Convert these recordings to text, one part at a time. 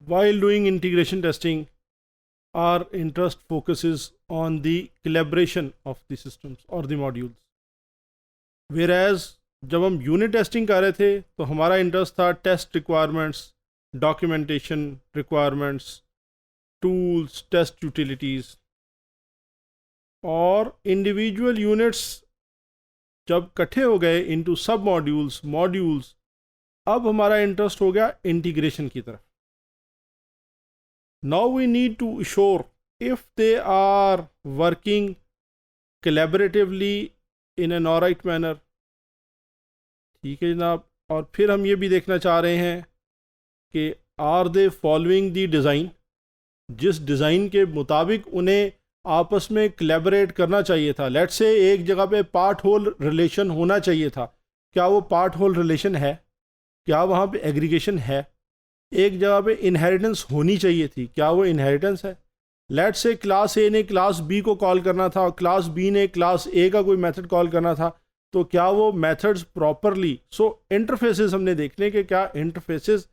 While doing integration testing, our interest focuses on the collaboration of the systems or the modules. Whereas जब हम unit testing कर रहे थे तो हमारा इंटरेस्ट था test requirements, documentation requirements, tools, test utilities, और इंडिविजुअल यूनिट्स जब इकट्ठे हो गए इनटू सब मॉड्यूल्स, अब हमारा इंटरेस्ट हो गया इंटीग्रेशन की तरफ. Now we need to sure if they are working collaboratively in an alright manner. ठीक है जनाब. और फिर हम ये भी देखना चाह रहे हैं कि are they following the design, जिस डिज़ाइन के मुताबिक उन्हें आपस में कोलैबोरेट करना चाहिए था. लेट्स से एक जगह पे पार्ट होल रिलेशन होना चाहिए था, क्या वो पार्ट होल रिलेशन है? क्या वहाँ पे एग्रीगेशन है? एक जगह पे इनहेरिटेंस होनी चाहिए थी, क्या वो इनहेरिटेंस है? लेट्स से क्लास ए ने क्लास बी को कॉल करना था और क्लास बी ने क्लास ए का कोई मेथड कॉल करना था, तो क्या वो मेथड्स प्रॉपरली. सो इंटरफेसेस हमने देखने के क्या interfaces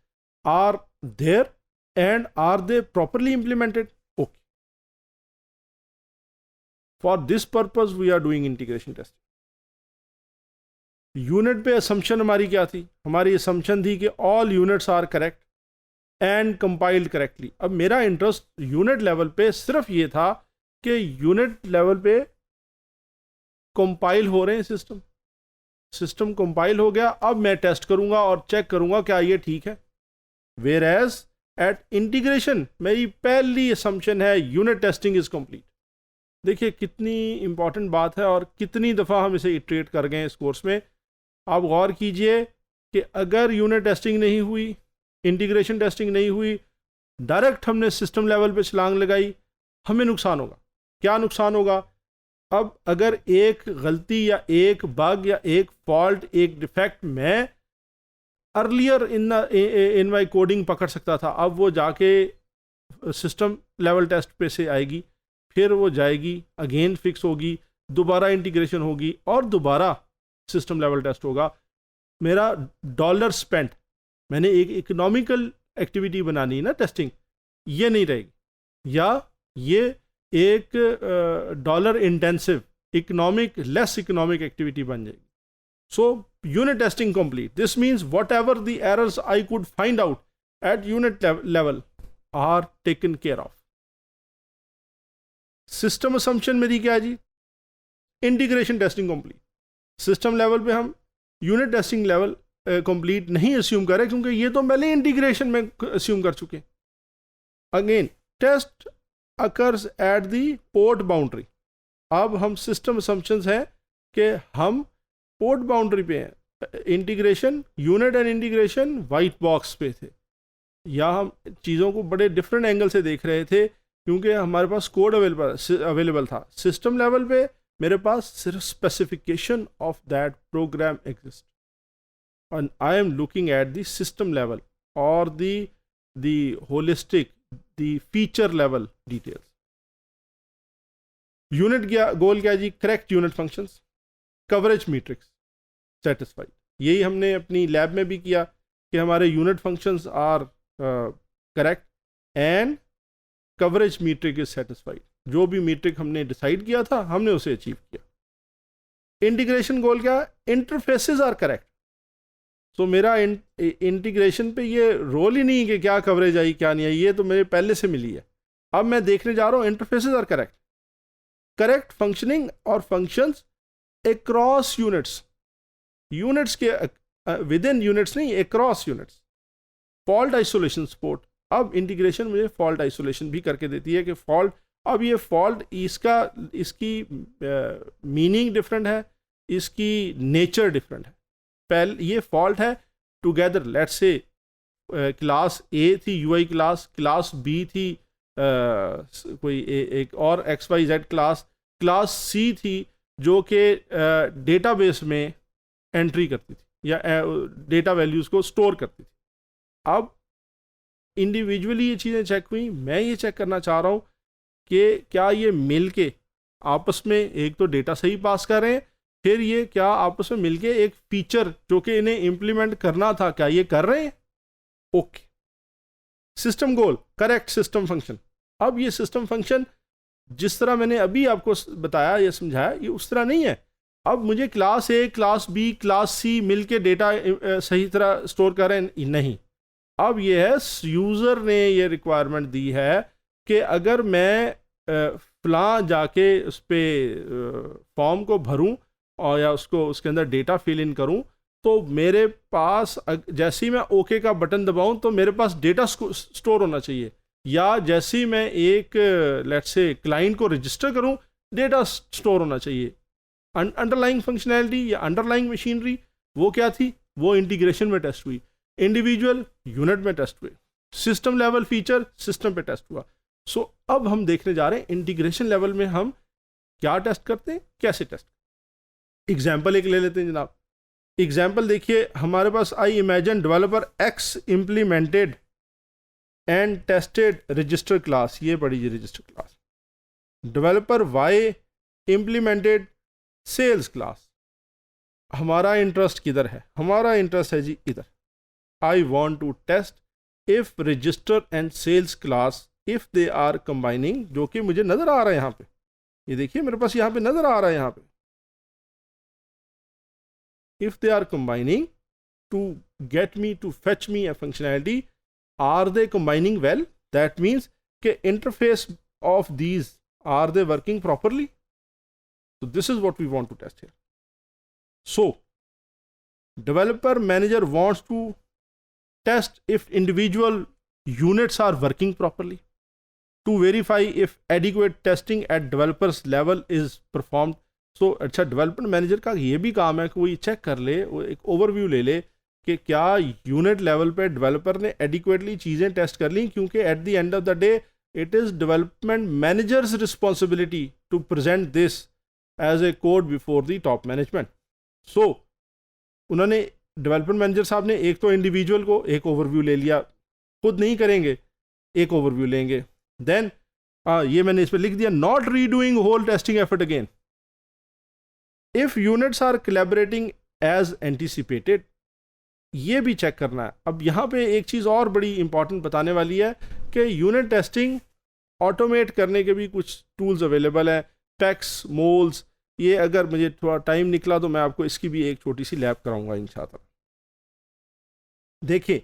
are there and are they properly implemented. Okay, for this purpose we are doing integration testing. Unit पे असम्पशन हमारी क्या थी? हमारी असम्पशन थी कि all units are correct and compiled correctly. अब मेरा इंटरेस्ट यूनिट लेवल पे सिर्फ ये था कि यूनिट लेवल पे कंपाइल हो रहे हैं सिस्टम कंपाइल हो गया, अब मैं टेस्ट करूंगा और चेक करूंगा क्या ये ठीक है. वेयर एज एट इंटीग्रेशन मेरी पहली असम्पशन है यूनिट टेस्टिंग इज कंप्लीट. देखिए कितनी इंपॉर्टेंट बात है और कितनी दफ़ा हम इसे इटरेट कर गए इस कोर्स में. आप गौर कीजिए कि अगर यूनिट टेस्टिंग नहीं हुई, इंटीग्रेशन टेस्टिंग नहीं हुई, डायरेक्ट हमने सिस्टम लेवल पे छलांग लगाई, हमें नुकसान होगा. क्या नुकसान होगा? अब अगर एक गलती या एक बग या एक फॉल्ट, एक डिफेक्ट मैं अर्लियर इन माई कोडिंग पकड़ सकता था, अब वो जाके सिस्टम लेवल टेस्ट पे से आएगी, फिर वो जाएगी, अगेन फिक्स होगी, दोबारा इंटीग्रेशन होगी और दोबारा सिस्टम लेवल टेस्ट होगा. मेरा डॉलर स्पेंट, मैंने एक इकोनॉमिकल एक्टिविटी बनानी है ना टेस्टिंग, ये नहीं रहेगी, या ये एक dollar intensive less economic activity बन जाएगी. So unit testing complete. This means whatever the errors I could find out at unit level are taken care of. System assumption मेरी क्या है जी? Integration testing complete. System level पे हम unit testing level complete नहीं assume करें, क्योंकि ये तो पहले इंटीग्रेशन में अस्यूम कर चुके. Again test occurs at the port boundary. अब हम सिस्टम असम्पशंस हैं कि हम पोर्ट बाउंड्री पे हैं. Integration, unit and integration white box पे थे, या हम चीज़ों को बड़े डिफरेंट एंगल से देख रहे थे क्योंकि हमारे पास कोड अवेलेबल था. सिस्टम लेवल पे मेरे पास सिर्फ specification of that program exist, and I am looking at the system level or the holistic, the feature level details. Unit goal क्या जी? Correct unit functions, coverage metrics satisfied. यही हमने अपनी लैब में भी किया कि हमारे unit functions are correct and coverage metric is satisfied. जो भी मैट्रिक हमने डिसाइड किया था हमने उसे अचीव किया. इंटीग्रेशन गोल क्या? Interfaces are correct. सो मेरा इंटीग्रेशन पे ये रोल ही नहीं कि क्या कवरेज आई क्या नहीं आई, ये तो मेरे पहले से मिली है. अब मैं देखने जा रहा हूँ इंटरफेसेस आर करेक्ट फंक्शनिंग और फंक्शंस अक्रॉस यूनिट्स के विद इन यूनिट्स नहीं, across units. Fault isolation support. अब इंटीग्रेशन मुझे फॉल्ट आइसोलेशन भी करके देती है कि फॉल्ट, अब ये फॉल्ट इसकी मीनिंग डिफरेंट है, इसकी नेचर डिफरेंट है. पहले ये फॉल्ट है टुगेदर. लेट्स से क्लास ए थी यूआई क्लास बी थी कोई एक और XYZ क्लास सी थी जो कि डेटाबेस में एंट्री करती थी या डेटा वैल्यूज़ को स्टोर करती थी. अब इंडिविजुअली ये चीज़ें चेक हुई. मैं ये चेक करना चाह रहा हूँ कि क्या ये मिल के आपस में एक तो डेटा सही पास कर रहे हैं, फिर ये क्या आपस में मिलके एक फीचर जो कि इन्हें इम्प्लीमेंट करना था क्या ये कर रहे हैं. ओके, सिस्टम गोल, करेक्ट सिस्टम फंक्शन। अब ये सिस्टम फंक्शन जिस तरह मैंने अभी आपको बताया या समझाया, ये उस तरह नहीं है। अब मुझे class A, class B, class C मिल के डेटा सही तरह स्टोर करें, नहीं। अब ये है यूज़र ने ये रिक्वायरमेंट दी है कि अगर मैं फलां जाके उस पर फॉर्म को भरूं और या उसको उसके अंदर डेटा फिल इन करूं, तो मेरे पास जैसे ही मैं ओके का बटन दबाऊं तो मेरे पास डेटा स्टोर होना चाहिए। या जैसे ही मैं एक लेट्स से क्लाइंट को रजिस्टर करूं, डेटा स्टोर होना चाहिए। अंडरलाइंग फंक्शनैलिटी या अंडरलाइंग मशीनरी वो क्या थी, वो इंटीग्रेशन में टेस्ट हुई, इंडिविजुअल यूनिट में टेस्ट हुए, सिस्टम लेवल फीचर सिस्टम पे टेस्ट हुआ। सो अब हम देखने जा रहे हैं इंटीग्रेशन लेवल में हम क्या टेस्ट करते हैं, कैसे टेस्ट। एग्जाम्पल एक ले लेते हैं जनाब। एग्जाम्पल देखिए, हमारे पास I imagine developer X implemented and tested register class, ये पढ़िए register class. Developer Y implemented sales class. हमारा इंटरेस्ट किधर है, हमारा इंटरेस्ट है जी इधर। I want to test if register and sales class if they are combining, जो कि मुझे नजर आ रहा है यहाँ पे, ये देखिए मेरे पास यहाँ पे नजर आ रहा है यहाँ पे, if they are combining to get me to fetch me a functionality, are they combining well? That means के interface of these, are they working properly? So this is what we want to test here. So developer manager wants to test if individual units are working properly to verify if adequate testing at developers level is performed. सो अच्छा, development manager का ये भी काम है कि वो ये check कर ले, वो एक ओवरव्यू ले ले कि क्या यूनिट लेवल पे डेवलपर ने एडिक्वेटली चीज़ें टेस्ट कर ली, क्योंकि at the end of the day it is development manager's responsibility to present this as a code before the top management. So उन्होंने डेवलपमेंट मैनेजर साहब ने एक तो इंडिविजुअल को एक ओवरव्यू ले लिया, खुद नहीं करेंगे, एक ओवरव्यू लेंगे। देन ये मैंने इस पर लिख दिया, not redoing whole testing effort again if units are collaborating as anticipated, ये भी चेक करना है। अब यहाँ पे एक चीज़ और बड़ी इंपॉर्टेंट बताने वाली है कि यूनिट टेस्टिंग ऑटोमेट करने के भी कुछ टूल्स अवेलेबल हैं, पैक्स, मोल्स। ये अगर मुझे थोड़ा टाइम निकला तो मैं आपको इसकी भी एक छोटी सी लैब कराऊंगा इंशाअल्लाह। देखिए,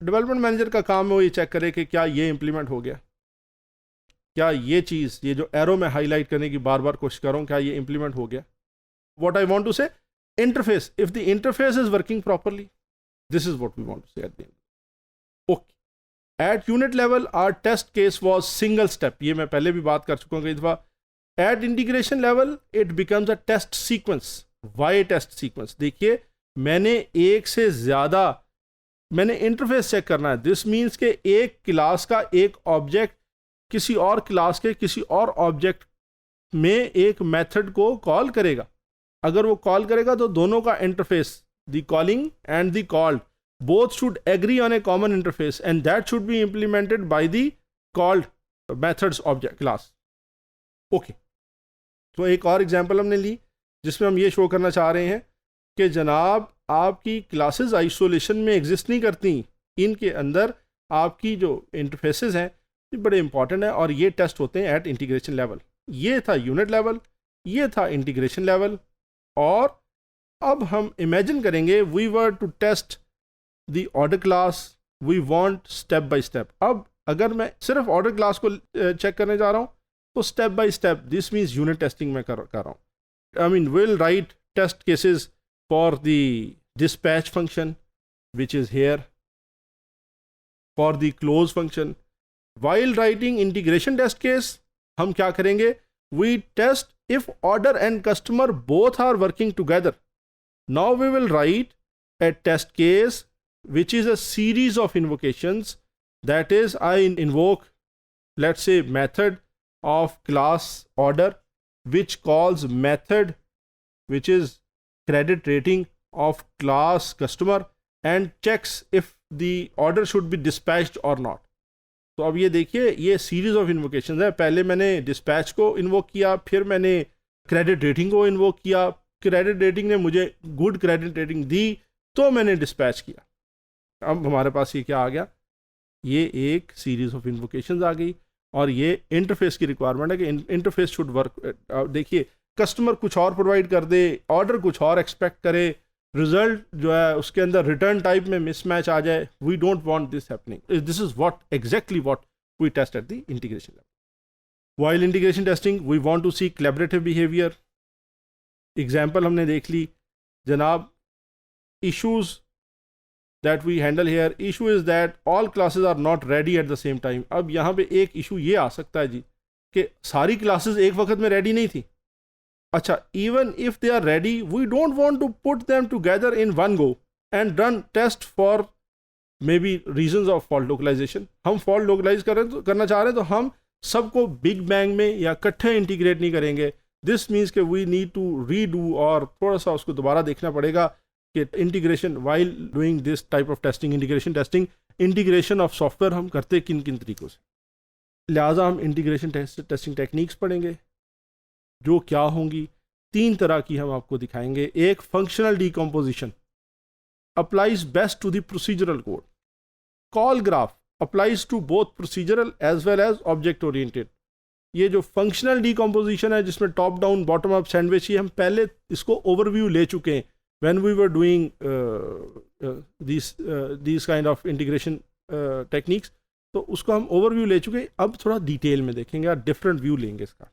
डेवलपमेंट मैनेजर का काम है वो ये चेक करे कि क्या ये इम्प्लीमेंट हो गया, क्या ये चीज़, ये जो एरो में हाईलाइट करने की बार बार कोशिश कर रहा हूँ, क्या ये इम्प्लीमेंट हो गया। What I want to say, interface, if the interface is working properly, this is what we want to say at the end. Okay. At unit level, our test case was single step. ये मैं पहले भी बात कर चुका हूँ कई दफ़ा। At integration level, it becomes a test sequence. Why test sequence? देखिए, मैंने एक से ज़्यादा मैंने इंटरफेस चेक करना है। दिस मीन्स के एक क्लास का एक ऑब्जेक्ट किसी और क्लास के किसी और ऑब्जेक्ट में एक मेथड को कॉल करेगा। अगर वो कॉल करेगा तो दोनों का interface, the calling and the called, both should agree on a common interface and that should be implemented by the called methods object class. Okay, तो एक और एग्जांपल हमने ली जिसमें हम ये शो करना चाह रहे हैं कि जनाब आपकी क्लासेस आइसोलेशन में एग्जिस्ट नहीं करती, इनके अंदर आपकी जो इंटरफेसेस हैं ये बड़े इंपॉर्टेंट है और ये टेस्ट होते हैं एट इंटीग्रेशन लेवल। ये था यूनिट लेवल, ये था इंटीग्रेशन लेवल। और अब हम इमेजिन करेंगे we were to test the order class, we want step by step. अब अगर मैं सिर्फ ऑर्डर क्लास को चेक करने जा रहा हूँ तो step by step, this means unit testing में कर रहा हूँ। I mean will write test cases for the dispatch function which is here, for the close function. While writing integration test case हम क्या करेंगे, we test if order and customer both are working together. Now we will write a test case which is a series of invocations. That is, I invoke, let's say, method of class order which calls method which is credit rating of class customer and checks if the order should be dispatched or not. तो अब ये देखिए, ये series of invocation है। पहले मैंने dispatch को invoke किया, फिर मैंने क्रेडिट रेटिंग को इन्वोक किया, क्रेडिट रेटिंग ने मुझे गुड क्रेडिट रेटिंग दी तो मैंने डिस्पैच किया। अब हमारे पास ये क्या आ गया, ये एक सीरीज ऑफ इन्वोकेशंस आ गई, और ये इंटरफेस की रिक्वायरमेंट है कि इंटरफेस शुड वर्क। देखिए कस्टमर कुछ और प्रोवाइड कर दे, ऑर्डर कुछ और एक्सपेक्ट करे, रिजल्ट जो है उसके अंदर रिटर्न टाइप में मिसमैच आ जाए, we don't want this happening. This is what exactly what we test at the integration level. While integration testing we want to see collaborative behaviour. Example हमने देख ली जनाब, issues that we handle here, issue is that all classes are not ready at the same time। अब यहाँ पे एक issue ये आ सकता है जी कि सारी क्लासेस एक वक्त में रेडी नहीं थी। अच्छा, even if they are ready, we don't want to put them together in one go and run test for maybe reasons of fault localisation. हम फॉल्ट लोकलाइज करना चाह रहे हैं तो हम सबको बिग बैंग में या इकट्ठे इंटीग्रेट नहीं करेंगे। दिस मीन्स कि वी नीड टू रीडू, और थोड़ा सा उसको दोबारा देखना पड़ेगा कि integration while doing this type of testing, integration testing, integration of software हम करते किन किन तरीक़ों से। लिहाजा हम इंटीग्रेशन टेस्टिंग टेक्निक्स पढ़ेंगे जो क्या होंगी। 3 तरह की हम आपको दिखाएंगे। एक, functional decomposition applies best to the procedural code. Call graph applies to both procedural as well as object oriented. ये जो फंक्शनल डीकम्पोजिशन है जिसमें top down bottom up sandwich, ये हम पहले इसको ओवरव्यू ले चुके हैं when we were doing these kind of integration techniques। तो उसको हम ओवरव्यू ले चुके हैं, अब थोड़ा डिटेल में देखेंगे और डिफरेंट व्यू लेंगे इसका।